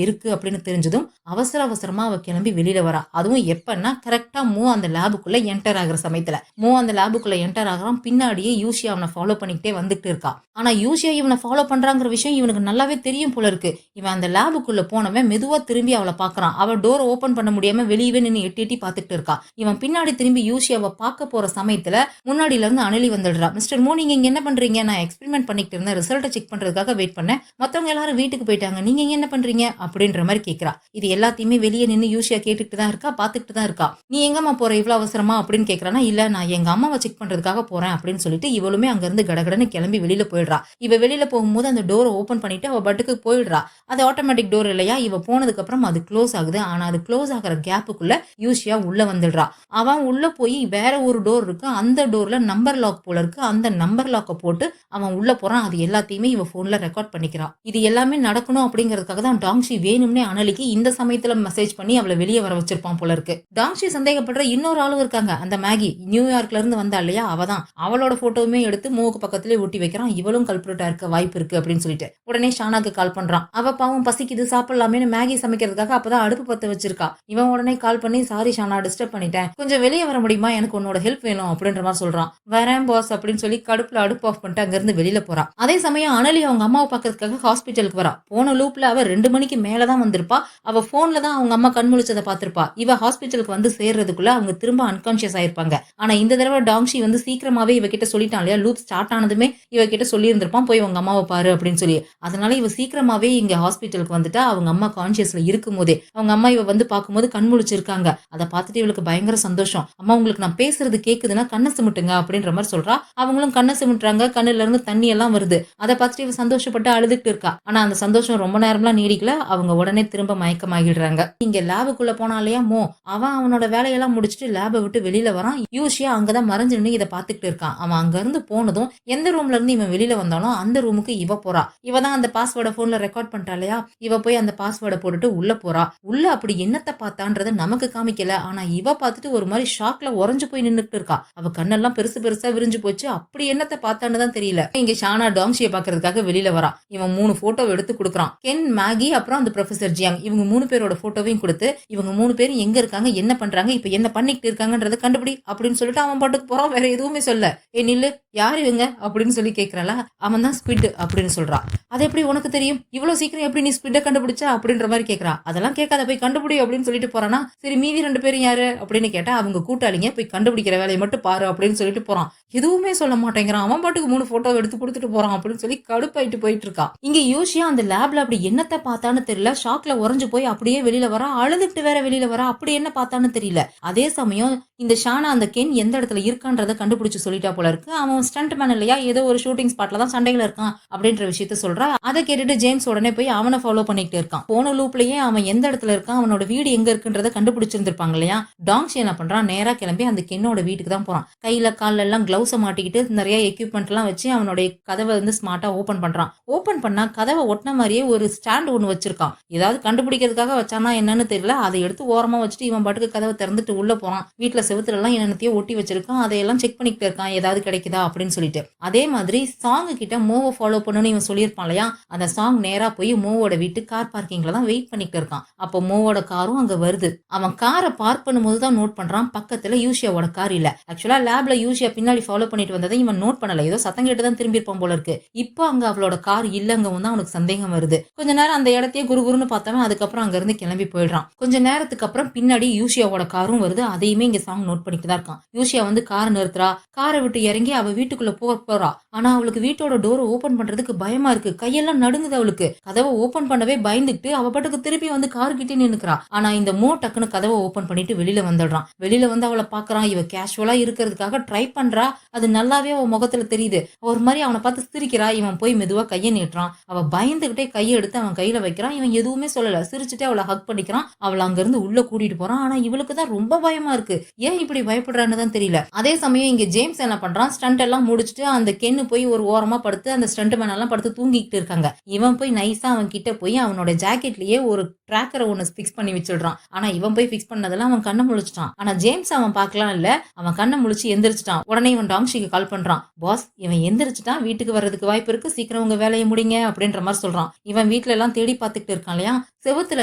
இருக்கு அப்படின்னு தெரிஞ்சதும் அவசரமா அவ கிளம்பி வெளியில வரா. அதுவும் எப்பன்னா கரெக்டா மோ அந்த லேபுக்குள்ள என்டர் ஆகுற சமயத்துல. மோ அந்த லேபுக்குள்ள என்டர் ஆகுறான். பின்னாடியே யூஷியா அவனை ஃபாலோ பண்ணிக்கிட்டே வந்துட்டு இருக்கா. ஆனா யூஷியா இவனை ஃபாலோ பண்றாங்கிற விஷயம் இவனுக்கு நல்லாவே தெரியும் போல இருக்கு. இவன் அந்த லேபுக்குள்ள போனவன் மெதுவா திரும்பி அவளை பாக்குறான். அவ டோர் ஓபன் பண்ண முடியாம வெளியவே நின்று எட்டி எட்டி பாத்துக்கிட்டு இருக்கா. இவன் பின்னாடி திரும்பி யூஷியாவை பார்க்க போற சமயத்துல முன்னாடில இருந்து அனலி வந்துடுறா. மிஸ்டர் மோ, நீங்க இங்க என்ன பண்றீங்க? நான் எக்ஸ்பெரிமெண்ட் பண்ணிட்டு இருந்தேன், ரிசல்ட்டை செக் பண்றதுக்காக வெயிட் பண்ணேன், மத்தவங்க எல்லாரும் வீட்டுக்கு போயிட்டாங்க, நீங்க இங்க என்ன பண்றீங்க அப்படின்ற மாதிரி கேக்குறா. இது எல்லாத்தையுமே வெளியே நின்று யூஷியா கேட்டுக்கிட்டு தான் இருக்கா, பாத்துக்கிட்டு தான் இருக்கா. நீ எங்கம்மா போற இவ்வளவு அவசரமா அப்படின்னு கேக்குறானா. இல்ல, நான் எங்க அம்மாவை செக் பண்றதுக்காக போறேன் அப்படின்னு சொல்லிட்டு இவளுமே அங்க இருந்து கடகடன்னு கிளம்பி வெளியில போயிடுறா. இவ வெளியில போகும்போது அந்த டோரை ஓபன் பண்ணிட்டு அவ பட்டுக்கு போயிடுறா. அது ஆட்டோமேட்டிக் டோர் இல்லையா, இவ போனதுக்கு அப்புறம் அது க்ளோஸ் ஆகுது. ஆனா அது க்ளோஸ் ஆகிற கேப்புக்குள்ள யூஷியா உள்ள வந்துடுறா. அவன் உள்ள போய் வேற ஒரு டோர் இருக்கு, அந்த டோர்ல நம்பர் லாக் போல இருக்கு, அந்த நம்பர் லாக்கை போட்டு அவன் உள்ள போறான். அது எல்லாத்தையுமே இவ போன்ல ரெக்கார்ட் பண்ணிக்கிறான். இது எல்லாமே நடக்கணும் அப்படிங்கிறதுக்காக தான் டாங்ஷி வேணும்னே அனலிக்கு இந்த சமயத்துல மெசேஜ் பண்ணி அவளை வெளியே வர வச்சிருப்பான் போல இருக்கு. டாங்ஷி சந்தேகப்படுற இன்னொரு ஆளும் இருக்காங்க, அந்த மேகி, நியூயார்க்ல இருந்து வந்தா இல்லையா, அவதான். அவளோட போட்டோவுமே எடுத்து மூக்கு பக்கத்திலே ஒட்டி வைக்கிறான். இவளும் கல்பிரேட்டா இருக்க வாய்ப்பு இருக்கு அப்படின்னு சொல்லிட்டு உடனே ஷானாக்கு கால் பண்றான். அவ பாவம் பசிக்குது சாப்பிடலாமே மேகி சமைக்கிறதுக்காக அப்பதான் அடுப்பு பத்த வச்சிருக்கா. இவன் உடனே கால் பண்ணி, சாரி ஷானா, டிஸ்டர்ப் பண்ணிட்டேன், கொஞ்சம் வெளியே வர முடியுமா, எனக்கு உன்னோட ஹெல்ப் வேணும் அப்படின்ற மாதிரி சொல்றான். வரேன் பாஸ் அப்படின்னு சொல்லி கடுப்புல அடுப்பு ஆஃப் பண்ணிட்டு அங்க இருந்து வெளியில போறா. அதே சமயம் அனலி அவங்க அம்மாவை பாக்கிறதுக்காக ஹாஸ்பிட்டலுக்கு வரா. போன லூப்ல அவ 2 மணிக்கு மேலதான் வந்திருப்பா. அவ போன்ல தான் அவங்க அம்மா கண் முழிச்சதை பாத்திருப்பா. இவ ஹாஸ்பிட்டலுக்கு வந்து சேர்றதுக்குள்ள அவங்க திரும்ப அன்கான்சியஸ் ஆயிருப்பாங்க. ஆனா இந்த தடவை டாங்ஷி வந்து சீக்கிரமாவே இவ கிட்ட சொல்லிட்டான் இல்லையா, லூப் ஸ்டார்ட் ஆனதுமே இவ கிட்ட சொல்லி இருந்திருப்பான், போய் அவங்க அம்மாவை பாரு அப்படின்னு சொல்லி. அதனால இவ சீக்கிரமாவே இங்க ஹாஸ்பிட்டலுக்கு வந்துட்டா. அவங்க அம்மா கான்சியஸ்ல இருக்கும் போதே அவங்க அம்மா இவ வந்து பார்க்கும்போது கண் முழிச்சிருக்காங்க. அதை பார்த்துட்டு இவளுக்கு பயங்கர சந்தோஷம். அம்மா, உங்களுக்கு நான் பேசுறது கேக்குதுன்னா கண்ணை சிமிட்டுங்க அப்படின்ற மாதிரி சொல்றா. அவங்களும் கண்ணை சிமிட்டுறாங்க. கண்ணுல இருந்து தண்ணி எல்லாம் வருது. அதை பார்த்துட்டு இவ சந்தோஷப்பட்டு அழுதுட்டு இருக்கா. ஆனா அந்த சந்தோஷம் ரொம்ப நேரம்லாம் நீடிக்கல. அவங்க உடனே திரும்ப மயக்கமாகிடுறாங்க. இங்க லேபுக்குள்ள போனா இல்லையா மோ, அவன் அவனோட வேலையெல்லாம் முடிச்சுட்டு லேபை விட்டு வெளியில வரான். யூஷியா அங்கதான் மறைஞ்சு நின்று இதை பார்த்துக்கிட்டு இருக்கான். அவன் அங்க இருந்து போனதும் எந்த ரூம்ல இருந்து இவன் வெளியில வந்தாலும் அந்த ரூமுக்கு இவ போறா. இவ தான் அந்த பாஸ்வேர்டை போன்ல ரெக்கார்ட் பண்ணிட்டா இல்லையா, இவ போய் அந்த பாஸ்வேர்டை போட்டுட்டு உள்ள போறா. உள்ள அப்படி என்னத்தை பார்த்தான்றத நமக்கு காமிக்கல. ஆனா இவ பார்த்துட்டு ஒரு மாதிரி ஷாக்ல உறைஞ்சு போய் நின்னுட்டு இருக்கா. அவ கண்ணெல்லாம் பெருசு பெருசா விரிஞ்சு போச்சு. அப்படி என்னத்தை பார்த்தான்னு தான் தெரியல. இங்க ஷானா டாங்ஷியை பாக்குறதுக்காக வெளியில வரா. இவன் 3 போட்டோ எடுத்து கொடுக்குறான். கென், மேகி, அப்புறம் அந்த ப்ரொஃபசர் ஜியாங், இவங்க 3 பேரோட போட்டோவையும் கொடுத்து இவங்க 3 பேரும் எங்க இருக்காங்க, என்ன பண்றாங்க, இப்ப என்ன பண்ணிட்டு இருக்காங்கன்றத கண்டுபிடி அப்படின்னு சொல்லிட்டு அவன் பாட்டுக்கு போறான். வேற எதுவுமே சொல்ல. ஏ நில்லு, யாரு இவங்க அப்படின்னு சொல்லி கேக்குறாள. அவன் தான் ஸ்குவிட் அப்படின்னு சொல்றான். அது எப்படி உனக்கு தெரியும், இவ்வளவு சீக்கிரம் எப்படி நீ ஸ்குவிட்டை கண்டுபிடிச்ச அப்படின்ற மாதிரி கேக்குறா. அதெல்லாம் கேட்காத, போய் கண்டுபிடி அப்படின்னு சொல்லிட்டு போறானா. சரி, மீதி 2 பேரும் யாரு அப்படின்னு கேட்டா அவங்க கூட்டாளிங்க, போய் கண்டுபிடிக்கிற வேலையை மட்டும் பாரு அப்படின்னு சொல்லிட்டு போறான். எதுவுமே சொல்ல மாட்டேங்கிறான். அவன் பாட்டுக்கு 3 போட்டோ எடுத்து கொடுத்துட்டு போறான் அப்படின்னு சொல்லி கடுப்பாயிட்டு போயிட்டு இருக்கா. இங்க யூஷியா அந்த லேப்ல அப்படி என்னத்தை பார்த்தான்னு தெரியல. ஷாக்ல உறைஞ்சு போய் அப்படியே வெளியில வரா. அழுதுட்டு வேற வெளியில வரா. அப்படி என்ன பார்த்தான்னு தெரியல. அதே சமயம் இந்த ஷானா அந்த கென் எந்த இடத்துல இருக்கான்றத கண்டுபிடிச்சு சொல்லிட்டா போல இருக்கு. அவன் ஸ்டண்ட் மேன் இல்லையா, ஏதோ ஒரு ஷூட்டிங் ஸ்பாட்ல தான் சண்டையில இருக்கான் அப்படின்ற விஷயத்த சொல்றா. அதை கேட்டுட்டு ஜேம்ஸ் உடனே போய் அவனை ஃபாலோ பண்ணிட்டு இருக்கான். போன லூப்லயே அவன் எந்த இடத்துல இருக்கான், அவனோட வீடு எங்க இருக்குன்றத கண்டுபிடிச்சிருந்திருப்பாங்க இல்லையா. டாங்ஷி என்ன பண்றான், நேரா கிளம்பி அந்த கென்னோட வீட்டுக்கு தான் போறான். கையில கால்ல எல்லாம் கிளவுஸை மாட்டிக்கிட்டு நிறைய எக்யூப்மெண்ட் எல்லாம் வச்சு அவனுடைய கதவை வந்து ஸ்மார்ட்டா ஓபன் பண்றான். ஓபன் பண்ணா கதவை ஒட்டின மாதிரியே ஒரு ஸ்டாண்ட் ஒண்ணு வச்சிருக்கான். ஏதாவது கண்டுபிடிக்கிறதுக்காக வச்சானா என்னன்னு தெரியல. அதை எடுத்து ஓரமா வச்சுட்டு இவன் பாட்டுக்கு கதவை திறந்துட்டு உள்ள போறான். வீட்டுல செவுத்துல எல்லாம் என்னத்தையோ ஒட்டி வச்சிருக்கான். அதையெல்லாம் செக் பண்ணிக்கிட்டு இருக்கான். ஏதாவது கிடைக்குதா அப்படின்னு சொல்லிட்டு. அதே மாதிரி சாங் கிட்ட மூவ ஃபாலோ பண்ணணும்னு இவன் சொல்லியிருப்பான் இல்லையா? அந்த சாங் நேரா போய் மூவோட வீட்டு கார் பார்க்கிங்ல தான் வெயிட் பண்ணிக்கிட்டு இருக்கான். அப்போ மூவோட காரும் அங்க வருது. அவன் காரை பார்க் பண்ணும்போது தான் நோட் பண்றான் பக்கத்துல யூஷியாவோட கார் இல்ல. ஆக்சுவலா லேப்ல யூஷியா பின்னாடி ஃபாலோ பண்ணிட்டு வந்ததை இவன் நோட் பண்ணல. ஏதோ சத்தம் கேட்டு தான் திரும்பி இருப்பான் போல இருக்கு. இப்போ அங்க அவளோட கார் இல்லங்கவும் தான் அவனுக்கு சந்தேகம் வருது. கொஞ்ச நேரம் அந்த இடத்தையே குறுகுறுன்னு பார்த்தவன் அதுக்கப்புறம் அங்க இருந்து கிளம்பி போயிடுறான். கொஞ்ச நேரத்துக்கு அப்புறம் பின்னாடி யூஷியாவோட காரும் வருது. அதையுமே இங்க சாங் நோட் பண்ணிட்டு தான் இருக்கான். யூஷியா வந்து காரை நிறுத்துறா. காரை விட்டு இறங்கி அவ வீட்டுக்குள்ள போறா. ஆனா அவளுக்கு வீட்டோட டோரை ஓபன் பண்றதுக்கு பயமா இருக்கு. கையெல்லாம் நடுங்குது அவளுக்கு. கதவை ஓபன் பண்ணவே பயந்துட்டு அவ பாட்டுக்கு திருப்பி வந்து காரு கிட்டே நின்னுக்கிறா. ஆனா இந்த மோ டக்குன்னு கதவை ஓபன் பண்ணிட்டு வெளியில வந்துடுறான். வெளியில வந்து அவளை பாக்குறான். இவ கேஷுவலா இருக்கிறதுக்காக ட்ரை பண்றா. அது நல்லாவே அவ முகத்துல தெரியுது. ஒரு மாதிரி அவனை பார்த்து சிரிக்கிறா. இவன் போய் மெதுவா கையை நீட்டுறான். அவ பயந்துகிட்டே கையை எடுத்து அவன் கையில வைக்கிறான். இவன் எதுவுமே சொல்லல. சிரிச்சுட்டு அவளை ஹக் பண்ணிக்கிறான். அவளை அங்க இருந்து உள்ள கூட்டிட்டு போறான். ஆனா இவளுக்கு தான் ரொம்ப பயமா இருக்கு. ஏன் இப்படி பயப்படுறான்னு தான் தெரியல. அதே சமயம் இங்க ஜேம்ஸ் என்ன பண்றான், ஸ்டண்ட் எல்லாம் முடிச்சுட்டு அந்த கென்னு போய் ஒரு ஓரமா படுத்து அந்த ஸ்டண்ட் மேன் எல்லாம் படுத்து தூங்கிட்டு இருக்காங்க. இவன் போய் நைஸா அவன் கிட்ட போய் அவனோட ஜாக்கெட்லயே ஒரு ட்ராக்கரை ஒன்னு பிக்ஸ் பண்ணி வச்சிடுறான். ஆனா இவன் போய் பிக்ஸ் பண்ணதெல்லாம் அவன் கண்ணை முழிச்சிட்டான். ஆனா ஜேம்ஸ் அவன் பார்க்கலாம் இல்ல, அவன் கண்ணை முழிச்சு எந்திரிச்சிட்டான். உடனே இவன் டாங்ஷிக்கு கால் பண்றான். பாஸ், இவன் எந்திரிச்சிட்டான், வீட்டுக்கு வர்றதுக்கு வாய்ப்பு இருக்கு, சீக்கிரம் உங்க வேலையை முடிங்க அப்படின்ற மாதிரி சொல்றான். இவன் வீட்டுல எல்லாம் தேடி பார்த்துட்டு இருக்கான் இல்லையா? செவுத்துல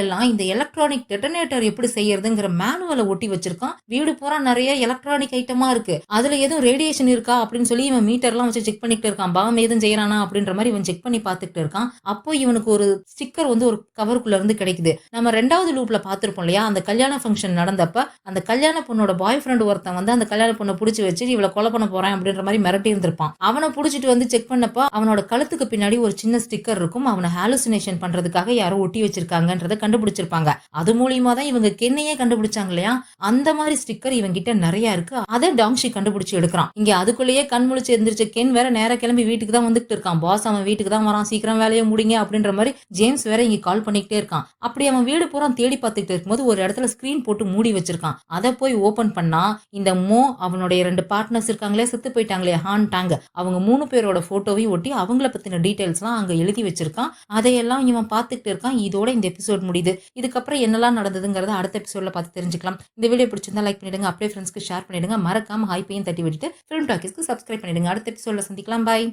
எல்லாம் இந்த எலக்ட்ரானிக் டெட்டனேட்டர் எப்படி செய்யறதுங்கிற மேனுவலை ஒட்டி வச்சிருக்கான். வீடு பூரா நிறைய எலக்ட்ரானிக் ஐட்டமா இருக்கு. அதுல எதுவும் ரேடியேஷன் இருக்கா அப்படின்னு சொல்லி இவன் மீட்டர் எல்லாம் வச்சு செக் பண்ணிட்டு இருக்கான். பாம் எதுவும் செய்யறானா அப்படின்ற மாதிரி இவன் செக் பண்ணி பார்த்துட்டு இருக்கான். அப்போ இவனுக்கு ஒரு ஸ்டிக்கர் வந்து ஒரு கவருக்குள்ள இருந்து கிடைக்குது. நம்ம ரெண்டாவது லூப்ல பாத்திருப்போம் இல்லையா? அந்த கல்யாண ஃபங்க்ஷன் நடந்தப்ப அந்த கல்யாண பொண்ணோட பாய் ஃப்ரெண்ட் ஒருத்தன் வந்து அந்த கல்யாண பொண்ணை புடிச்சு வச்சு இவளை கொலை பண்ண போறேன் அப்படின்ற மாதிரி மிரட்டி இருந்திருப்பான். அவனை புடிச்சிட்டு வந்து செக் பண்ணப்ப அவனோட கழுத்துக்கு பின்னாடி ஒரு சின்ன ஸ்டிக்கர் இருக்கும். அவனை ஹாலுசினேஷன் பண்றதுக்காக யாரோ ஒட்டி வச்சிருக்காங்கன்றத கண்டுபிடிச்சிருப்பாங்க. அது மூலியமா தான் இவங்க கென்னையே கண்டுபிடிச்சாங்க இல்லையா? அந்த மாதிரி ஸ்டிக்கர் இவங்க கிட்ட நிறைய இருக்கு. அதை டாங்ஷி கண்டுபிடிச்சு எடுக்கிறான். இங்க அதுக்குள்ளேயே கண் முழிச்சு எந்திரிச்ச கென் வேற நேர கிளம்பி வீட்டுக்கு தான் வந்துட்டு இருக்கான். பாஸ் அவன் வீட்டுக்கு தான் வரான், சீக்கிரம் வேலையை முடிங்க அப்படின்ற மாதிரி ஜேம்ஸ் வேற இங்க கால் பண்ணிக்கிட்டே இருக்கான். அப்படி அவன் வீடு பூரா தேடி பார்த்துட்டு இருக்கும்போது ஒரு இடத்துல ஸ்கிரீன் போட்டு மூடி வச்சிருக்கான். அதை போய் ஓபன் பண்ணா இந்த மோ அவனுடைய 2 பார்ட்னர்ஸ் இருக்காங்களே, செத்து போயிட்டாங்களே, ஹான் டாங், அவங்க 3 பேரோட போட்டோவையும் ஒட்டி அவங்கள பத்தின டீடைல்ஸ் எல்லாம் அங்க எழுதி வச்சிருக்கான். அதையெல்லாம் இவன் பார்த்துட்டு இருக்கான். இதோட இந்த எபிசோட் முடியுது. இதுக்கப்புறம் என்னெல்லாம் நடந்ததுங்கிறத அடுத்த எபிசோட்ல பார்த்து தெரிஞ்சுக்கலாம். இந்த வீடியோ பிடிச்சிருந்தா லைக் பண்ணிடுங்க, அப்படியே ஃப்ரெண்ட்ஸ்க்கு ஷேர் பண்ணிடுங்க, மறக்காம ஹைப்பையும் தட்டி விட்டுட்டு ஃபிலிம் டாக்கீஸ்க்கு சப்ஸ்கிரைப் பண்ணிடுங்க. அடுத்த எபிசோட்ல சந்திக்கலாம். பாய்.